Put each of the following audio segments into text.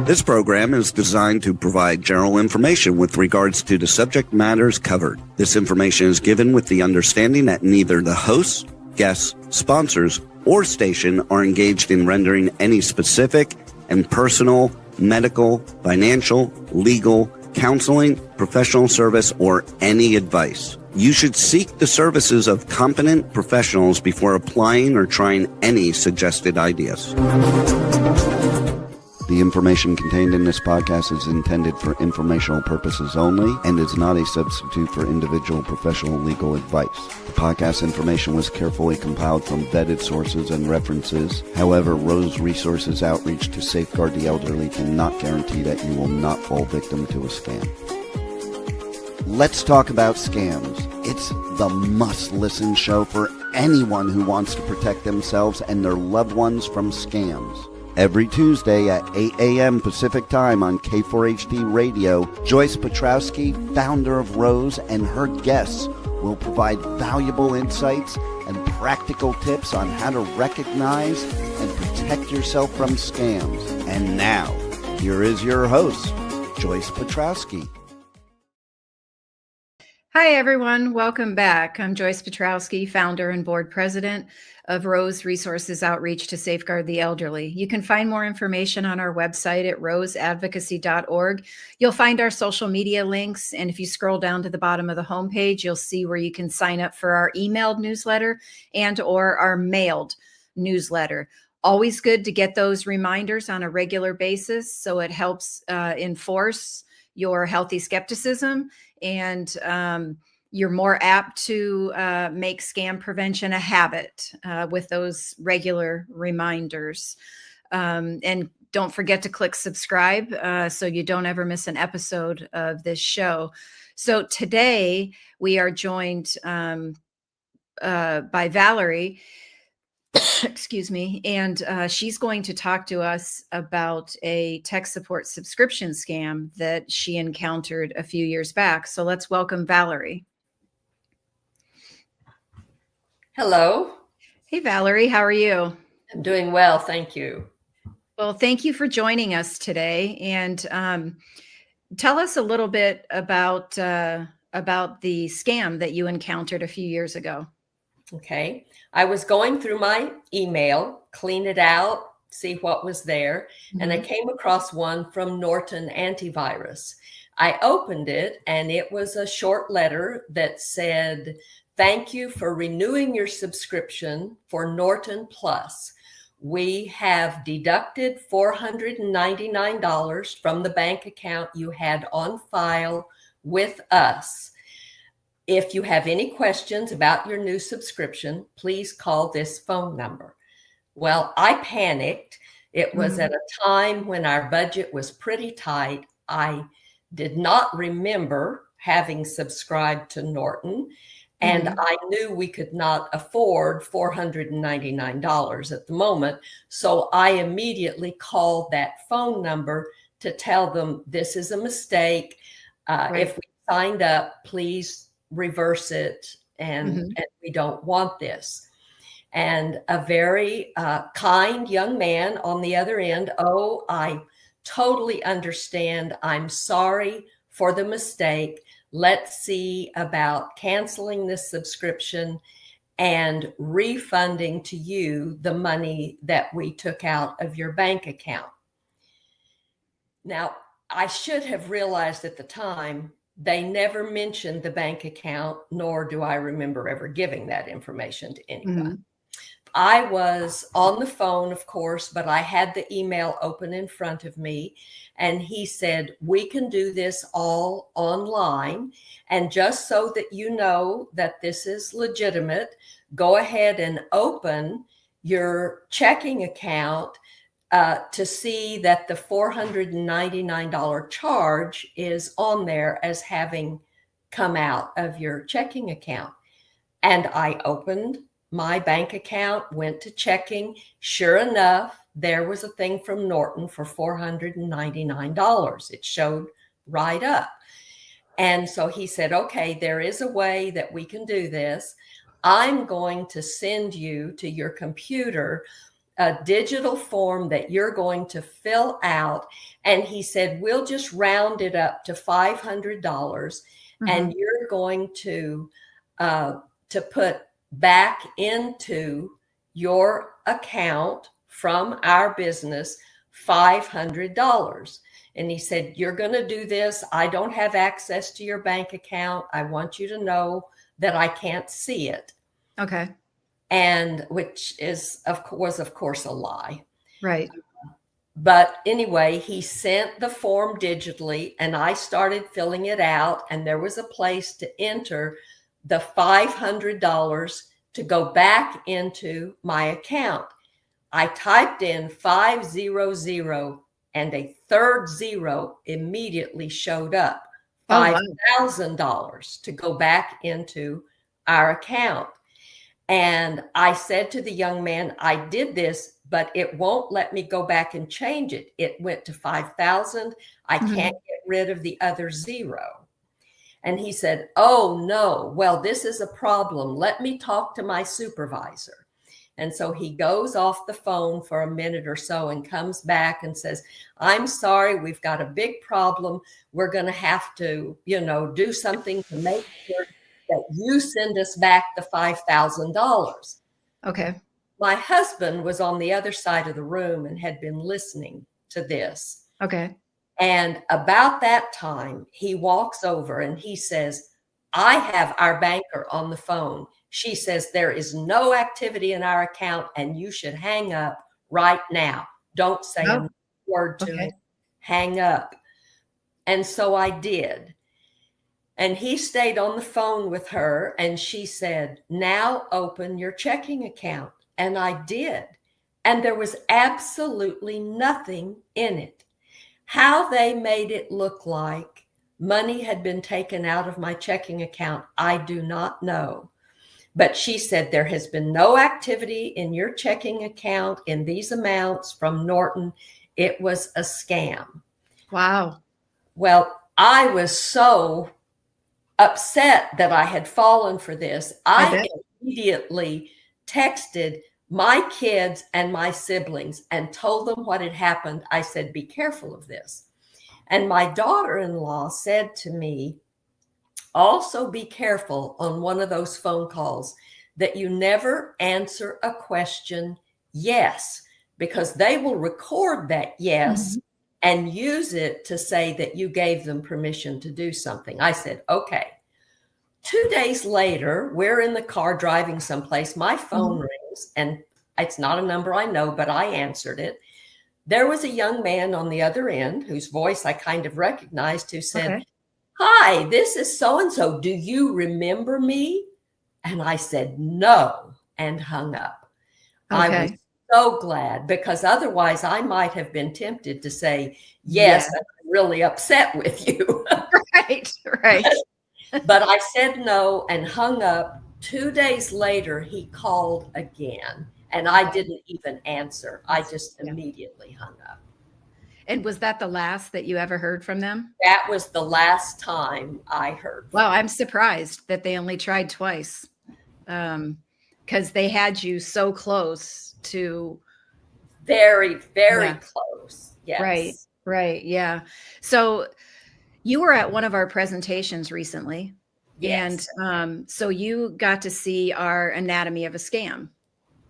This program is designed to provide general information with regards to the subject matters covered. This information is given with the understanding that neither the hosts, guests, sponsors, or station are engaged in rendering any specific and personal, medical, financial, legal, counseling, professional service, or any advice. You should seek the services of competent professionals before applying or trying any suggested ideas. The information contained in this podcast is intended for informational purposes only and is not a substitute for individual professional legal advice. The podcast information was carefully compiled from vetted sources and references. However, Rose Resources Outreach to Safeguard the Elderly cannot guarantee that you will not fall victim to a scam. Let's talk about scams. It's the must-listen show for anyone who wants to protect themselves and their loved ones from scams. Every Tuesday at 8 a.m. Pacific Time on K4HD Radio, Joyce Petrowski, founder of Rose, and her guests will provide valuable insights and practical tips on how to recognize and protect yourself from scams. And now, here is your host, Joyce Petrowski. Hi, everyone. Welcome back. I'm Joyce Petrowski, founder and board president of Rose Resources Outreach to Safeguard the Elderly. You can find more information on our website at roseadvocacy.org. You'll find our social media links, and if you scroll down to the bottom of the homepage, you'll see where you can sign up for our emailed newsletter and or our mailed newsletter. Always good to get those reminders on a regular basis, so it helps enforce your healthy skepticism, and you're more apt to make scam prevention a habit with those regular reminders. And don't forget to click subscribe so you don't ever miss an episode of this show. So today we are joined by Valorie. Excuse me. And she's going to talk to us about a tech support subscription scam that she encountered a few years back. So let's welcome Valorie. Hello. Hey, Valorie. How are you? I'm doing well. Thank you. Well, thank you for joining us today. And tell us a little bit about the scam that you encountered a few years ago. Okay. I was going through my email, clean it out, see what was there. Mm-hmm. And I came across one from Norton Antivirus. I opened it and it was a short letter that said, "Thank you for renewing your subscription for Norton Plus. We have deducted $499 from the bank account you had on file with us. If you have any questions about your new subscription, please call this phone number." Well, I panicked. It was at a time when our budget was pretty tight. I did not remember having subscribed to Norton, and I knew we could not afford $499 at the moment. So I immediately called that phone number to tell them this is a mistake. If we signed up, please reverse it, and we don't want this. And a very kind young man on the other end, "Oh, I totally understand. I'm sorry for the mistake. Let's see about canceling this subscription and refunding to you the money that we took out of your bank account." Now, I should have realized at the time they never mentioned the bank account, nor do I remember ever giving that information to anyone. I was on the phone, of course, but I had the email open in front of me, and he said, "We can do this all online. And just so that you know that this is legitimate, go ahead and open your checking account to see that the $499 charge is on there as having come out of your checking account." And I opened my bank account, went to checking. Sure enough, there was a thing from Norton for $499. It showed right up. And so he said, "Okay, there is a way that we can do this. I'm going to send you to your computer a digital form that you're going to fill out. And he said, we'll just round it up to $500, and you're going to put back into your account from our business $500. And he said, you're going to do this. I don't have access to your bank account. I want you to know that I can't see it. Okay. And which is, of course, a lie. Right. But anyway, he sent the form digitally, and I started filling it out. And there was a place to enter the $500 to go back into my account. I typed in 500, and a third zero immediately showed up. $5,000 to go back into our account. And I said to the young man, I did this, but it won't let me go back and change it. It went to 5,000. I can't get rid of the other zero. And he said, oh, no, well, this is a problem. Let me talk to my supervisor. And so he goes off the phone for a minute or so and comes back and says, I'm sorry, we've got a big problem. We're going to have to, do something to make sure that you send us back the $5,000. Okay. My husband was on the other side of the room and had been listening to this. Okay. And about that time, he walks over and he says, I have our banker on the phone. She says there is no activity in our account and you should hang up right now. Don't say a word to me. Hang up. And so I did. And he stayed on the phone with her, and she said, now open your checking account. And I did. And there was absolutely nothing in it. How they made it look like money had been taken out of my checking account, I do not know. But she said, there has been no activity in your checking account in these amounts from Norton. It was a scam. Wow. Well, I was so upset that I had fallen for this. I immediately texted my kids and my siblings and told them what had happened. I said, be careful of this. And my daughter-in-law said to me, also be careful on one of those phone calls that you never answer a question yes, because they will record that yes and use it to say that you gave them permission to do something. I said, okay. 2 days later, we're in the car driving someplace. My phone rings, and it's not a number I know, but I answered it. There was a young man on the other end whose voice I kind of recognized, who said, hi, this is so-and-so. Do you remember me? And I said, no, and hung up. I was so glad, because otherwise I might have been tempted to say, yes, I'm really upset with you. Right. But I said no and hung up. 2 days later, he called again, and I didn't even answer. I just immediately hung up. And was that the last that you ever heard from them? That was the last time I heard from them. I'm surprised that they only tried twice, because they had you so close to. Very, very close. Yes. Right. Yeah. So you were at one of our presentations recently. Yes. And so you got to see our Anatomy of a Scam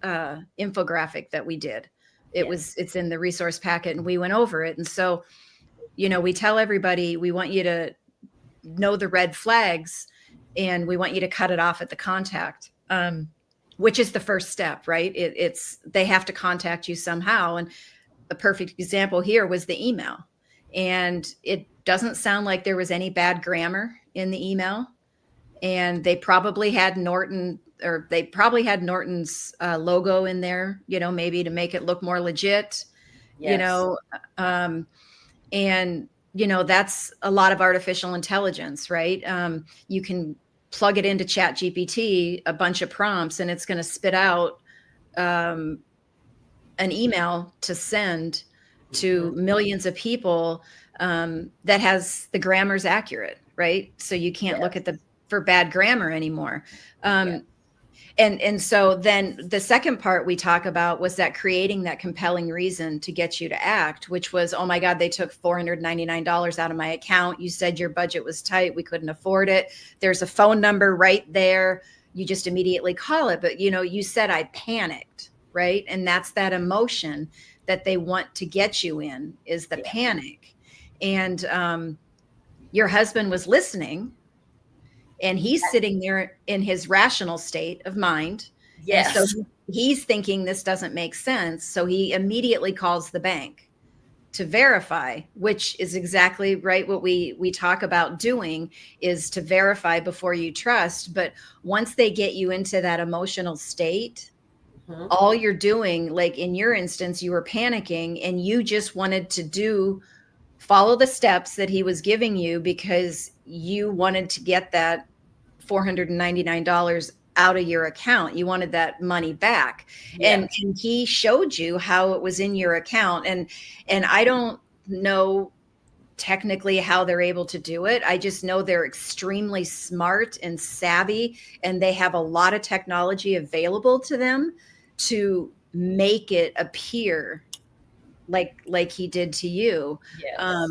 infographic that we did. It's in the resource packet, and we went over it. And so, we tell everybody, we want you to know the red flags, and we want you to cut it off at the contact, which is the first step, right? They have to contact you somehow. And a perfect example here was the email. And it doesn't sound like there was any bad grammar in the email. And they probably had Norton's logo in there, maybe to make it look more legit, and, that's a lot of artificial intelligence, right? You can plug it into ChatGPT, a bunch of prompts, and it's going to spit out an email to send to millions of people that has the grammar's accurate, right? So you can't look at for bad grammar anymore. And so then the second part we talk about was that creating that compelling reason to get you to act, which was, oh my God, they took $499 out of my account. You said your budget was tight. We couldn't afford it. There's a phone number right there. You just immediately call it. But, you said I panicked, right? And that's that emotion that they want to get you in, is the panic. And your husband was listening, and he's sitting there in his rational state of mind. Yes. And so he's thinking this doesn't make sense. So he immediately calls the bank to verify, which is exactly right. What we talk about doing is to verify before you trust. But once they get you into that emotional state, all you're doing, like in your instance, you were panicking and you just wanted to follow the steps that he was giving you because you wanted to get that $499 out of your account. You wanted that money back. And he showed you how it was in your account. And I don't know technically how they're able to do it. I just know they're extremely smart and savvy, and they have a lot of technology available to them to make it appear like he did to you. Yes.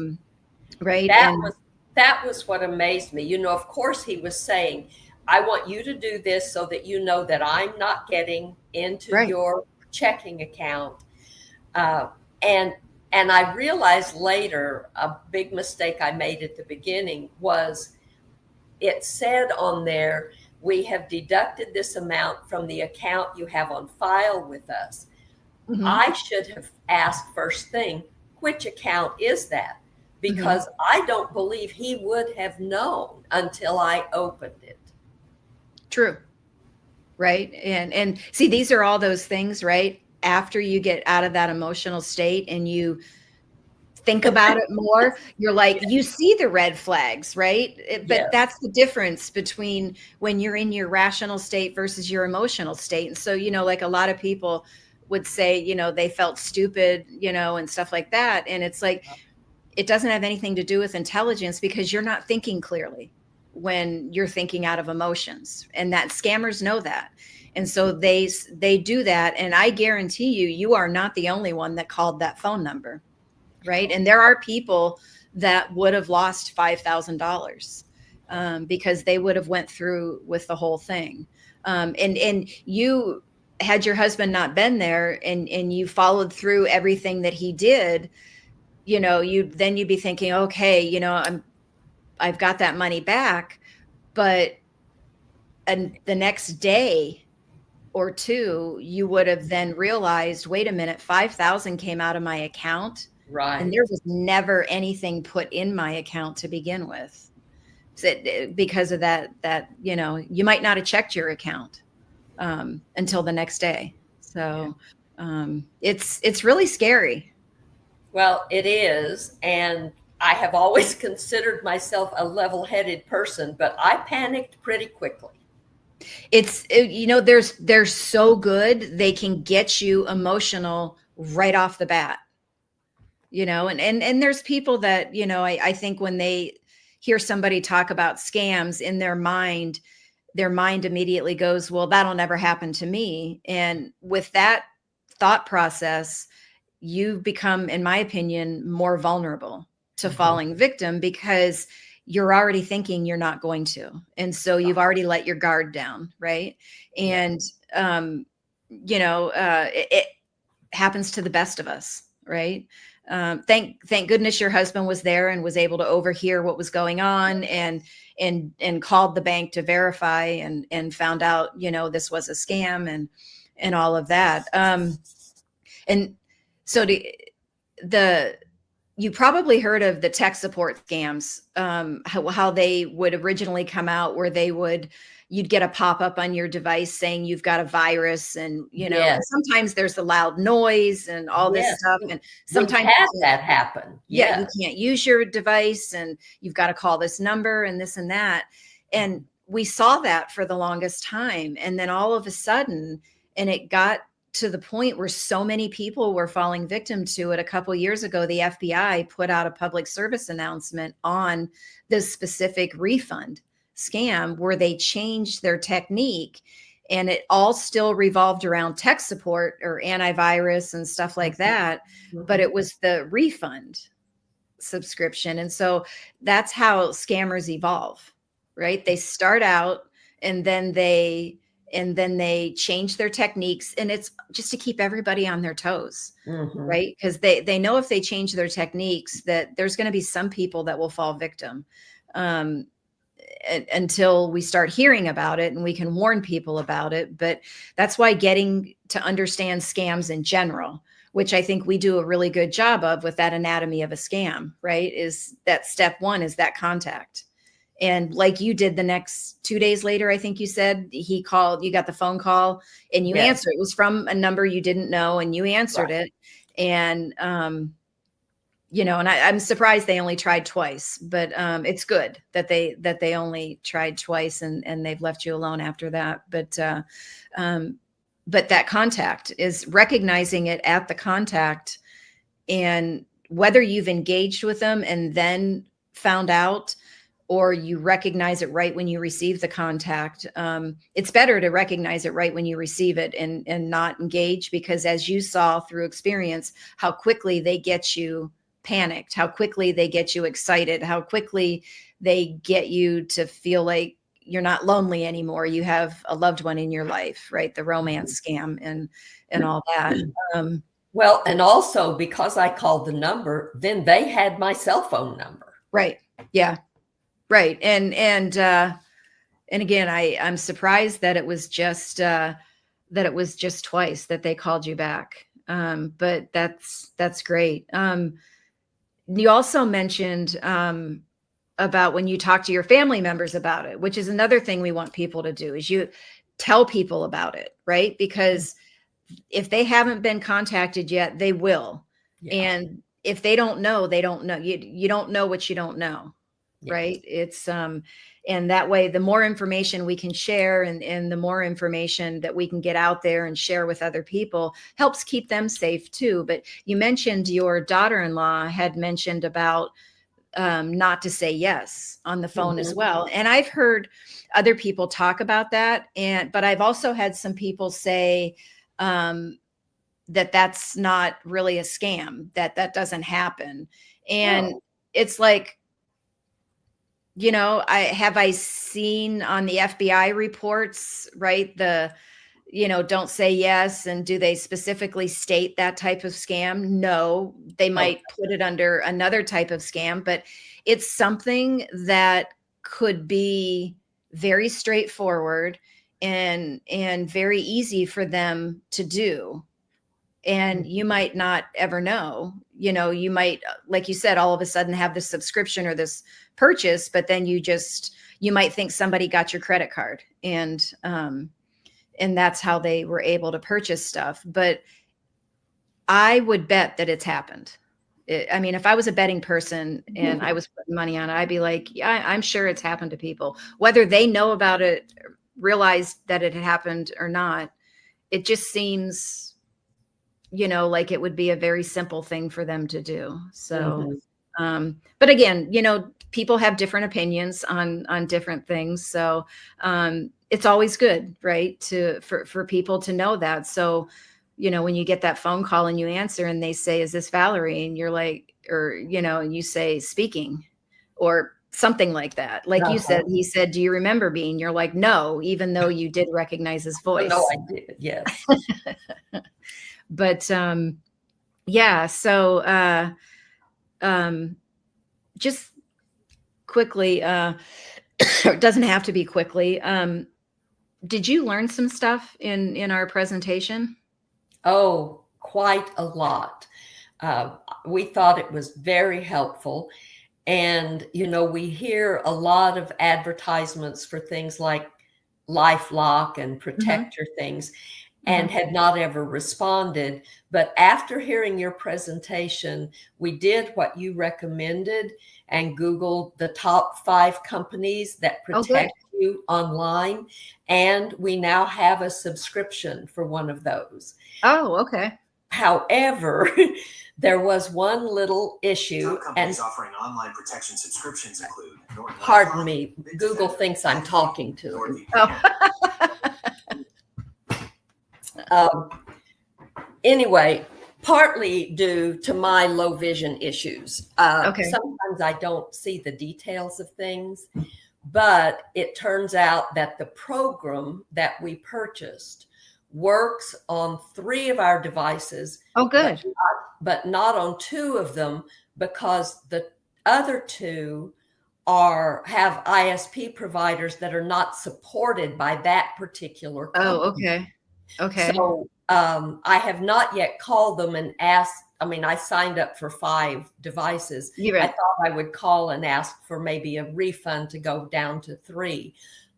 Right. That was what amazed me. Of course he was saying, I want you to do this so that you know that I'm not getting into your checking account. And I realized later a big mistake I made at the beginning was it said on there, we have deducted this amount from the account you have on file with us. I should have asked first thing, which account is that? Because I don't believe he would have known until I opened it. True. Right. And see, these are all those things, right? After you get out of that emotional state and you think about it more, you're like, you see the red flags, right? But that's the difference between when you're in your rational state versus your emotional state. And so, like a lot of people would say, they felt stupid, and stuff like that. And it's like, it doesn't have anything to do with intelligence, because you're not thinking clearly when you're thinking out of emotions, and that scammers know that. And so they do that. And I guarantee you are not the only one that called that phone number. Right. And there are people that would have lost $5,000 because they would have went through with the whole thing. And you, had your husband not been there and you followed through everything that he did, you'd be thinking, okay, I've got that money back. But the next day or two, you would have then realized, wait a minute, 5,000 came out of my account. Right. And there was never anything put in my account to begin with. So because of that, you might not have checked your account until the next day. So it's really scary. Well, it is. And I have always considered myself a level-headed person, but I panicked pretty quickly. They're so good. They can get you emotional right off the bat. And there's people that, I think when they hear somebody talk about scams, in their mind immediately goes, well, that'll never happen to me. And with that thought process, you become, in my opinion, more vulnerable to falling victim, because you're already thinking you're not going to. And so you've already let your guard down. Right. And, it happens to the best of us. Right. Thank goodness your husband was there and was able to overhear what was going on and called the bank to verify and found out, this was a scam and all of that. And so you probably heard of the tech support scams, how they would originally come out, where you'd get a pop-up on your device saying you've got a virus, and and sometimes there's the loud noise and all this stuff, and sometimes we've had that happen. You can't use your device and you've got to call this number and this and that. And we saw that for the longest time, and then all of a sudden, and it got to the point where so many people were falling victim to it. A couple of years ago, the FBI put out a public service announcement on this specific refund scam, where they changed their technique and it all still revolved around tech support or antivirus and stuff like that, but it was the refund subscription. And so that's how scammers evolve, right? They start out and then they change their techniques, and it's just to keep everybody on their toes, right? Because they know if they change their techniques that there's going to be some people that will fall victim, until we start hearing about it and we can warn people about it. But that's why getting to understand scams in general, which I think we do a really good job of with that anatomy of a scam, right? Is that step one is that contact. And like you did the next 2 days later, I think you said he called, you got the phone call and you answered. It was from a number you didn't know and you answered it. And, you know, and I'm surprised they only tried twice, but it's good that they only tried twice and they've left you alone after that. But that contact is recognizing it at the contact, and whether you've engaged with them and then found out, or you recognize it right when you receive the contact. It's better to recognize it right when you receive it and not engage, because as you saw through experience, how quickly they get you panicked, how quickly they get you excited, how quickly they get you to feel like you're not lonely anymore. You have a loved one in your life, right? The romance scam and all that. Well, and also because I called the number, then they had my cell phone number. Right. Yeah. Right. And again, I'm surprised that it was just twice that they called you back. But that's great. You also mentioned, about when you talk to your family members about it, which is another thing we want people to do, is you tell people about it, right? Because if they haven't been contacted yet, they will. Yeah. And if they don't know, they don't know. You don't know what you don't know. Yeah. Right. It's, and that way, the more information we can share and the more information that we can get out there and share with other people helps keep them safe too. But you mentioned your daughter-in-law had mentioned about, not to say yes on the phone as well. And I've heard other people talk about that. But I've also had some people say, that that's not really a scam, that doesn't happen. And it's like, you know, I seen on the FBI reports, right? Don't say yes. And do they specifically state that type of scam? No, they might put it under another type of scam, but it's something that could be very straightforward and very easy for them to do. And you might not ever know, you might, like you said, all of a sudden have this subscription or this purchase, but then you might think somebody got your credit card and that's how they were able to purchase stuff. But I would bet that it's happened. I mean, if I was a betting person and I was putting money on it, I'd be like, yeah, I'm sure it's happened to people, whether they know about it, realized that it had happened or not. It just seems, like it would be a very simple thing for them to do. So, but again, people have different opinions on different things. So, it's always good, right? For people to know that. So, when you get that phone call and you answer and they say, "Is this Valorie?" and you're like, and you say speaking or something like that. Like you said, he said, "Do you remember me?" And you're like, "No," even though you did recognize his voice. No, I did. Yes. But, yeah. So, just quickly, it doesn't have to be quickly. Did you learn some stuff in our presentation? Oh, quite a lot. We thought it was very helpful. And, we hear a lot of advertisements for things like LifeLock and Protector things, and had not ever responded. But after hearing your presentation, we did what you recommended and Googled the top 5 companies that protect you online. And we now have a subscription for one of those. Oh, okay. However, there was one little issue. Some companies offering online protection subscriptions include. Pardon me, Google thinks I'm talking to him. Oh. Um, anyway, partly due to my low vision issues. Okay. Sometimes I don't see the details of things, but it turns out that the program that we purchased works on 3 of our devices. Oh, good. But not on 2 of them, because the other 2 have ISP providers that are not supported by that particular company. Oh, okay. Okay. So I have not yet called them and asked. I mean, I signed up for 5 devices. You're I right. thought I would call and ask for maybe a refund to go down to 3.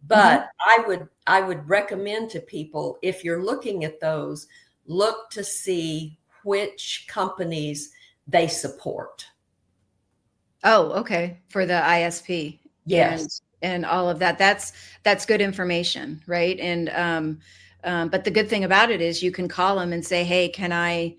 But I would recommend to people, if you're looking at those, look to see which companies they support. Oh, okay. For the ISP. Yes. And all of that. That's good information, right? And but the good thing about it is you can call them and say, hey, can I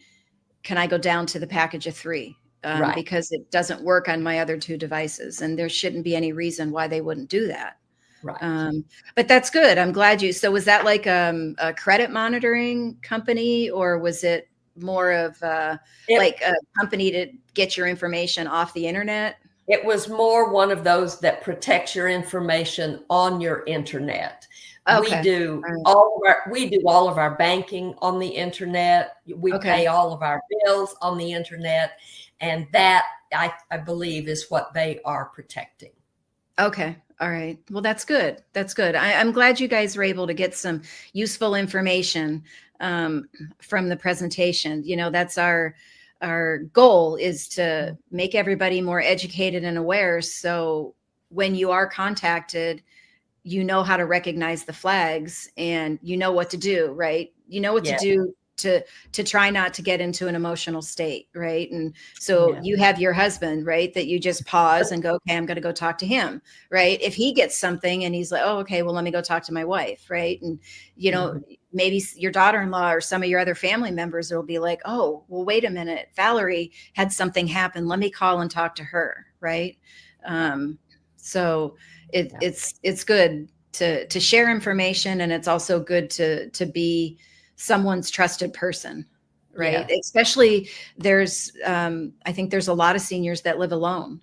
go down to the package of 3? Right. Because it doesn't work on my other 2 devices, and there shouldn't be any reason why they wouldn't do that. Right. But that's good. I'm glad you. So was that like a credit monitoring company, or was it more of like a company to get your information off the internet? It was more one of those that protects your information on your internet. Okay. We do All right. all of our banking on the internet. We Okay. pay all of our bills on the internet, and that I believe is what they are protecting. Okay. All right. Well, that's good. That's good. I'm glad you guys were able to get some useful information from the presentation. You know, that's our goal, is to make everybody more educated and aware. So when you are contacted, you know how to recognize the flags, and you know what to do, right? You know what to do to try not to get into an emotional state, right? And so you have your husband, right, that you just pause and go, okay, I'm going to go talk to him, right? If he gets something and he's like, oh, okay, well, let me go talk to my wife, right? And, you know, maybe your daughter-in-law or some of your other family members will be like, oh, well, wait a minute, Valorie had something happen. Let me call and talk to her, right? So it's good to share information, and it's also good to be someone's trusted person, right? Yeah. Especially I think there's a lot of seniors that live alone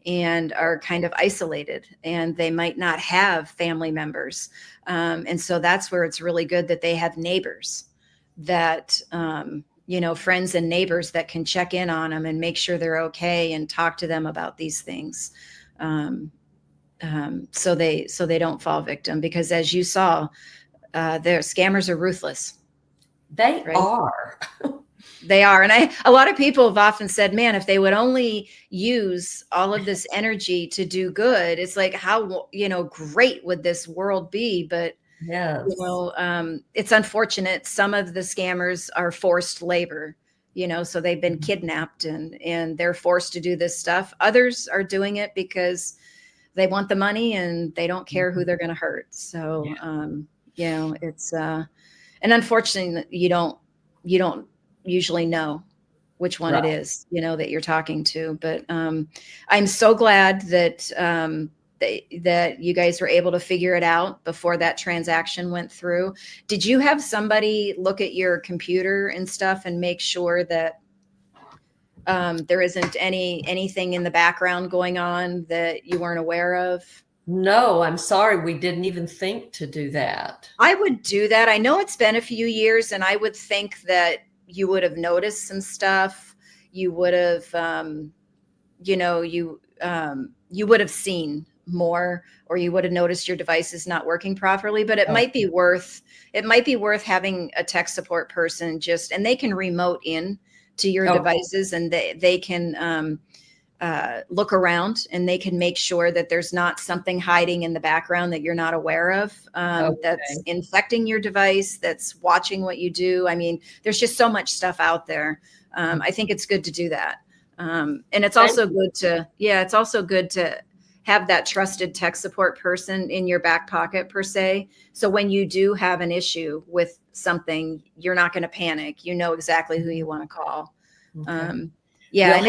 and are kind of isolated, and they might not have family members. And so that's where it's really good that they have neighbors that, you know, friends and neighbors that can check in on them and make sure they're okay and talk to them about these things. So they don't fall victim, because as you saw, their scammers are ruthless. They right? are. They are. And a lot of people have often said, man, if they would only use all of this energy to do good, it's like, how, you know, great would this world be? But, Yes. you know, it's unfortunate. Some of the scammers are forced labor, you know, so they've been kidnapped and they're forced to do this stuff. Others are doing it because they want the money and they don't care who they're going to hurt. So, you know, it's, and unfortunately, you don't usually know which one it is, you know, that you're talking to. But I'm so glad that that you guys were able to figure it out before that transaction went through. Did you have somebody look at your computer and stuff and make sure that there isn't anything in the background going on that you weren't aware of? No, I'm sorry. We didn't even think to do that. I would do that. I know it's been a few years, and I would think that you would have noticed some stuff. You would have, you know, you would have seen more, or you would have noticed your device is not working properly. But it might be worth having a tech support person and they can remote in to your devices, and they can look around, and they can make sure that there's not something hiding in the background that you're not aware of, that's infecting your device, that's watching what you do. I mean, there's just so much stuff out there. I think it's good to do that. And it's also good to have that trusted tech support person in your back pocket, per se. So when you do have an issue with something, you're not going to panic. You know exactly who you want to call. Okay. Yeah. And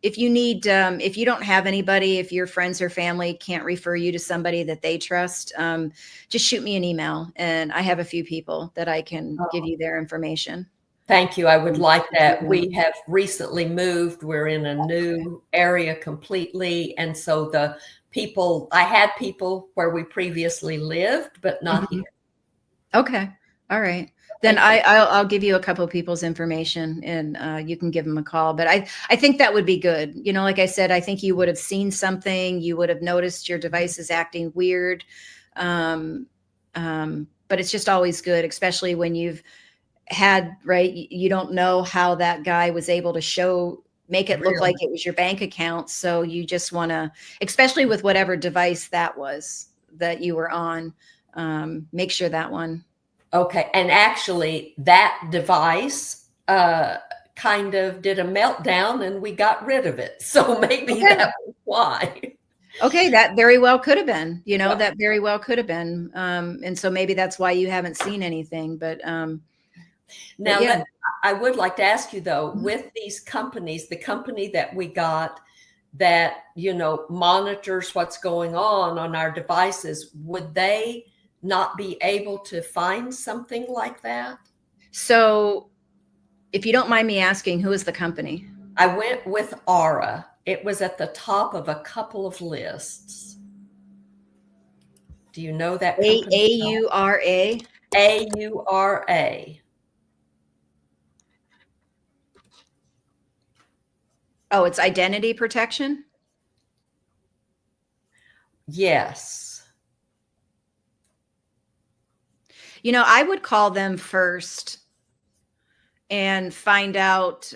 if you need, if you don't have anybody, if your friends or family can't refer you to somebody that they trust, just shoot me an email, and I have a few people that I can give you their information. Thank you. I would like that. We have recently moved. We're in a new area completely. And so I had people where we previously lived, but not here. Okay. All right. Then I'll give you a couple of people's information, and you can give them a call. But I think that would be good. You know, like I said, I think you would have seen something. You would have noticed your device is acting weird. But it's just always good, especially when you've had, right? You don't know how that guy was able to make it look like it was your bank account. So you just want to, especially with whatever device that was that you were on, make sure that one. Okay. And actually that device kind of did a meltdown and we got rid of it. So maybe that was why. Okay. That very well could have been, that very well could have been. And so maybe that's why you haven't seen anything, now, I would like to ask you though, with these companies, the company that we got that, monitors what's going on our devices, would they not be able to find something like that? So if you don't mind me asking, who is the company? I went with Aura. It was at the top of a couple of lists. Do you know that company? AURA? AURA. Oh, it's identity protection? Yes. I would call them first and find out,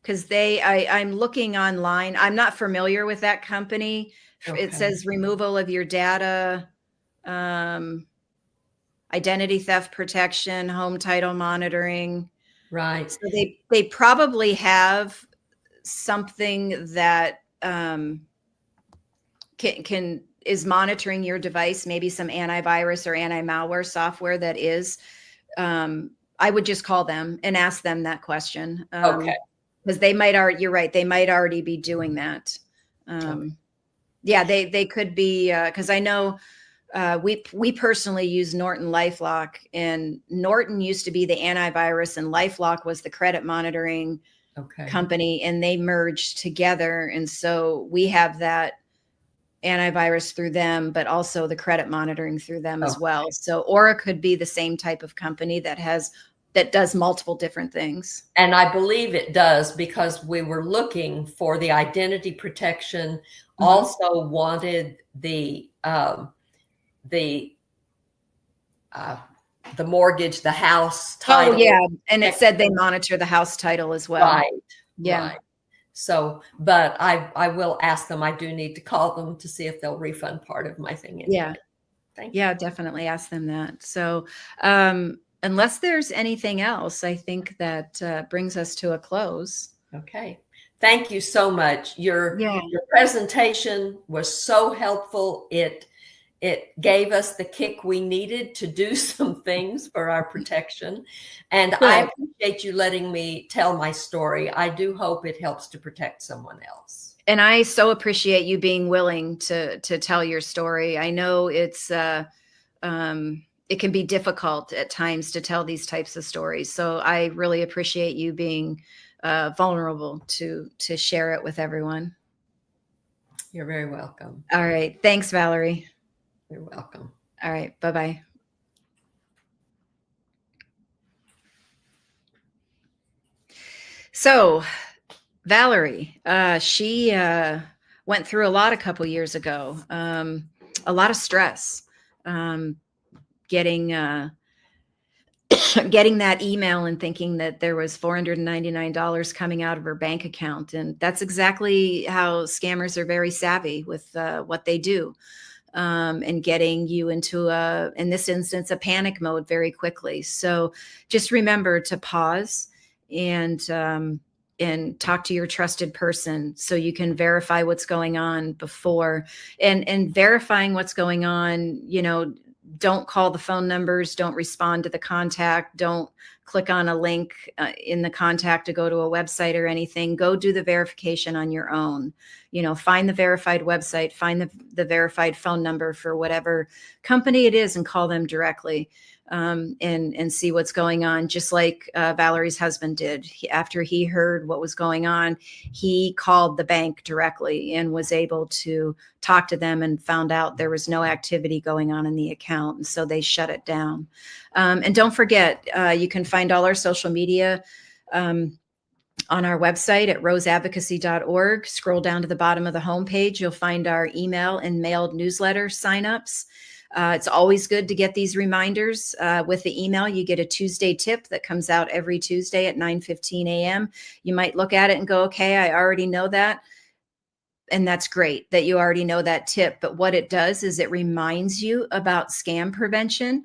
because I'm looking online. I'm not familiar with that company. Okay. It says removal of your data, identity theft protection, home title monitoring. Right. So they probably have something that is monitoring your device, maybe some antivirus or anti-malware software that is. I would just call them and ask them that question. Okay. Because you're right, they might already be doing that. Okay. Yeah, they could be, because I know we personally use Norton LifeLock, and Norton used to be the antivirus and LifeLock was the credit monitoring company, and they merged together. And so we have that antivirus through them, but also the credit monitoring through them as well. So Aura could be the same type of company that does multiple different things. And I believe it does, because we were looking for the identity protection, also wanted the mortgage, the house title. Oh yeah. And it said they monitor the house title as well. Right. Yeah. Right. So, but I will ask them. I do need to call them to see if they'll refund part of my thing. Anyway. Yeah. Thank you. Yeah, definitely ask them that. So, unless there's anything else, I think that brings us to a close. Okay. Thank you so much. Your presentation was so helpful. It gave us the kick we needed to do some things for our protection. And good. I appreciate you letting me tell my story. I do hope it helps to protect someone else. And I so appreciate you being willing to tell your story. I know it can be difficult at times to tell these types of stories. So I really appreciate you being vulnerable to share it with everyone. You're very welcome. All right. Thanks, Valorie. You're welcome. All right. Bye-bye. So Valorie, she went through a lot a couple years ago, a lot of stress, getting that email and thinking that there was $499 coming out of her bank account. And that's exactly how scammers are very savvy with what they do. And getting you into in this instance, a panic mode very quickly. So just remember to pause and talk to your trusted person so you can verify what's going on before, and verifying what's going on, don't call the phone numbers, don't respond to the contact, don't click on a link in the contact to go to a website or anything. Go do the verification on your own. Find the verified website, find the verified phone number for whatever company it is and call them directly, and see what's going on. Just like Valerie's husband did. After he heard what was going on, he called the bank directly and was able to talk to them and found out there was no activity going on in the account. And so they shut it down. And don't forget, you can find all our social media on our website at roseadvocacy.org. Scroll down to the bottom of the homepage. You'll find our email and mailed newsletter signups. It's always good to get these reminders. With the email, you get a Tuesday tip that comes out every Tuesday at 9:15 a.m. You might look at it and go, okay, I already know that. And that's great that you already know that tip. But what it does is it reminds you about scam prevention,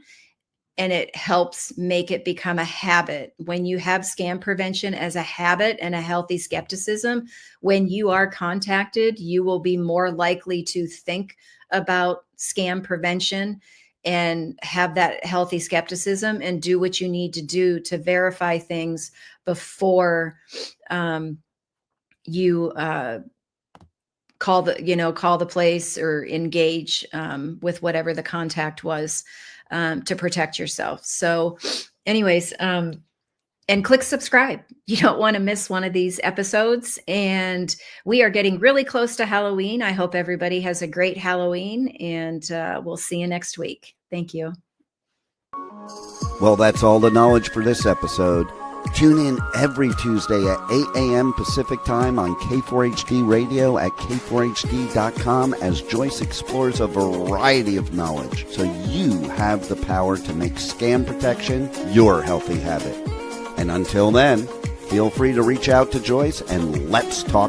and it helps make it become a habit. When you have scam prevention as a habit and a healthy skepticism, when you are contacted, you will be more likely to think about scam prevention and have that healthy skepticism and do what you need to do to verify things before you call the place or engage with whatever the contact was, to protect yourself. So anyways, and click subscribe. You don't want to miss one of these episodes. And we are getting really close to Halloween. I hope everybody has a great Halloween, and we'll see you next week. Thank you. Well, that's all the knowledge for this episode. Tune in every Tuesday at 8 a.m. Pacific Time on K4HD Radio at k4hd.com as Joyce explores a variety of knowledge so you have the power to make scam protection your healthy habit. And until then, feel free to reach out to Joyce and let's talk.